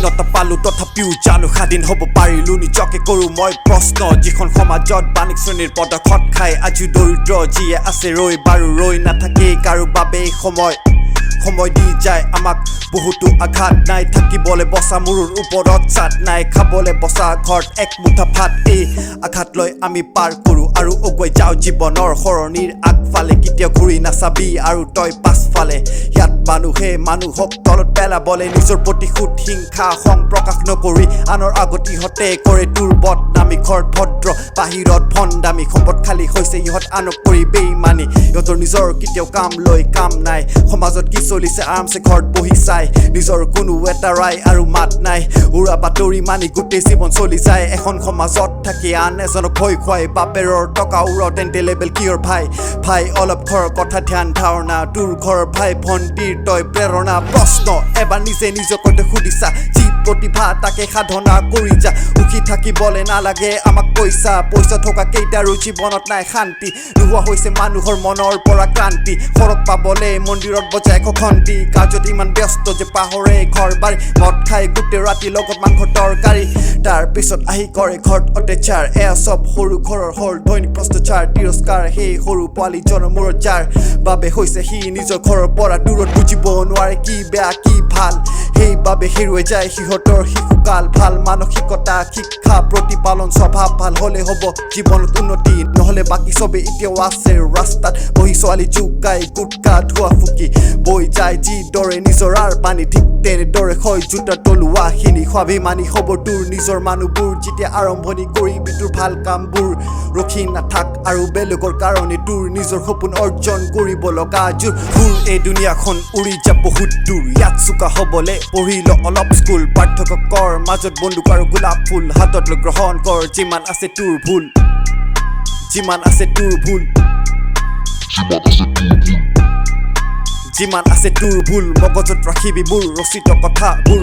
স্বাধীনতা পালো তথাপিও জানো স্বাধীন হ'ব পাৰিলো নিজকে কৰোঁ মই প্ৰশ্ন যিখন সমাজত বাণিক শ্ৰেণীৰ পদখত খাই আজি দৰিদ্ৰ যিয়ে আছে ৰৈ বাৰু ৰৈ নাথাকে কাৰো বাবে সময় দি যায় আমাক বহুতো আঘাত নাই থাকিবলৈ বসা মূৰৰ ওপৰত চাট নাই খাবলৈ বসা ঘৰত এক মুঠা ভাত এই আঘাত লৈ আমি পাৰ কৰোঁ আৰু আগুৱাই যাওঁ জীৱনৰ সৰণিৰ আগফালে কেতিয়াও ঘূৰি নাচাবি আৰু তই পাছফালে ইয়াত মানুহে মানুহক তলত পেলাবলৈ নিজৰ প্ৰতিশোধ হিংসা খং প্ৰকাশ নকৰি আনৰ আগত ইহঁতে কৰে তোৰ বদনামী ঘৰত ভদ্ৰ বাহিৰত ভণ্ডামী সম্পদ খালী হৈছে ইহঁত আনক কৰি বেইমানি ইহঁতৰ নিজৰ কেতিয়াও কাম লৈ কাম নাই সমাজত কি চলিছে আৰামছে ঘৰত বহি চাই নিজৰ কোনো এটা ৰায় আৰু মাত নাই উৰা বাতৰি মানি গোটেই জীৱন চলি যায় এখন সমাজত থাকি আন এজনক ভয় খুৱাই বাপেৰৰ টকা উৰাও তেন্তে লেবেল কিয়ৰ ভাই অলপ ঘৰৰ কথা ধ্যান ধাৰণা তোৰ ঘৰৰ ভাই ভণ্টিৰ তই প্ৰেৰণা প্ৰশ্ন এবাৰ নিজকে সুধিছা যি প্ৰতিভা তাকে সাধনা কৰি যা সুখী থাকিবলৈ নালাগে আমাক পইচা থকা কেইটাৰো জীৱনত নাই শান্তি নোহোৱা হৈছে মানুহৰ মনৰ পৰা ক্ৰান্তি সৰক পাবলৈ মন্দিৰত বজাই ঘণ্টি কাজত ইমান ব্যস্ত যে পাহৰে ঘৰ বাৰী মদ খাই গোটেই ৰাতি লগত মাংসৰ তৰকাৰী তাৰ পিছত আহি কৰে ঘৰত অত্যাচাৰ এয়া চব সৰু ঘৰৰ হ'ল দৈনিক ভ্ৰষ্টাচাৰ তিৰস্কাৰ সেই সৰু পোৱালীজনৰ মূৰত যাৰ বাবে হৈছে সি নিজৰ ঘৰৰ পৰা দূৰত বুজিব নোৱাৰে কি বেয়া কি ভাল সেইবাবে হেৰুৱাই যায় সিহঁতৰ শিশুকাল ভাল মানসিকতা শিক্ষা প্ৰতিপালন স্বভাৱ ভাল হলে হ'ব জীৱনত উন্নতি নহলে বাকী চবে এতিয়াও আছে ৰাস্তাত বহি ছোৱালী জোকাই গুটকা ধোৱা ফুকি বৈ যায় যিদৰে নিজৰ আৰ পানী ঠিক তেনেদৰে হয় জোতা তলুৱাখিনি স্বাভিমানী হ'ব তোৰ নিজৰ মানুহবোৰ যেতিয়া আৰম্ভণি কৰিবি তোৰ ভাল কামবোৰ ৰখি নাথাক আৰু বেলেগৰ কাৰণে তোৰ নিজৰ সপোন অৰ্জন কৰিব লগা জোৰ এই দুনিয়াখন উৰি যা বহুত দূৰ ইয়াত চোকা হ'বলে পঢ়িল অলপ স্কুল পাৰ্থক্য কৰ মাজত বন্দুক আৰু গোলাপ ফুল হাতত লৈ গ্ৰহণ কৰ যিমান আছে তোৰ ভুল যিমান আছে তোৰ ভুল মগজত ৰাখিবি মোৰ ৰচিত কথাবোৰ